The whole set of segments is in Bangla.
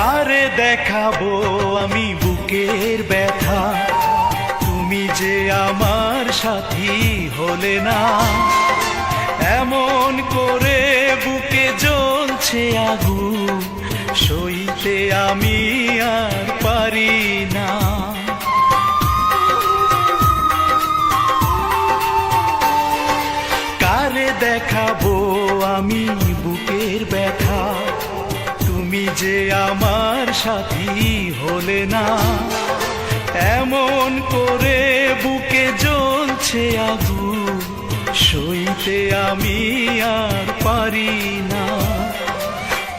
কারে দেখাবো আমি বুকের ব্যথা, তুমি যে আমার সাথী হলে না। এমন করে বুকে জ্বলছে আগুন, সইতে আমি আর পারি না। কারে দেখাবো আমি বুকের ব্যথা, তুমি যে আমার সাথী হলে না। এমন করে বুকে জ্বলছে আগুন, সইতে আমি আর পারি না।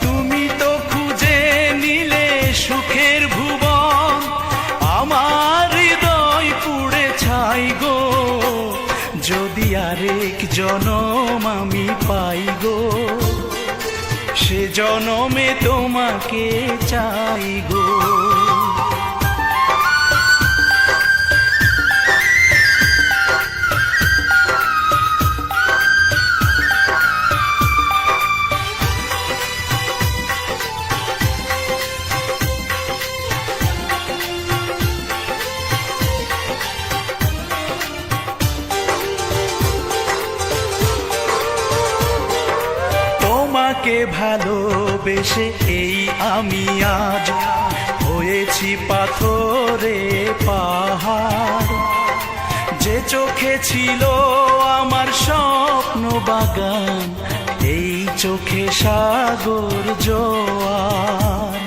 তুমি তো খুঁজে নিলে সুখের ভুবন, আমার হৃদয় পুড়ে ছাই গো। যদি আরেক জনম আমি পাই গো, সে জনমে তোমাকে চাই গো। তোমাকে ভালোবেসে এই আমি আজ হয়েছি পাথরে পাহাড়। যে চোখে ছিল আমার স্বপ্ন বাগান, এই চোখে সাগর জোয়ার।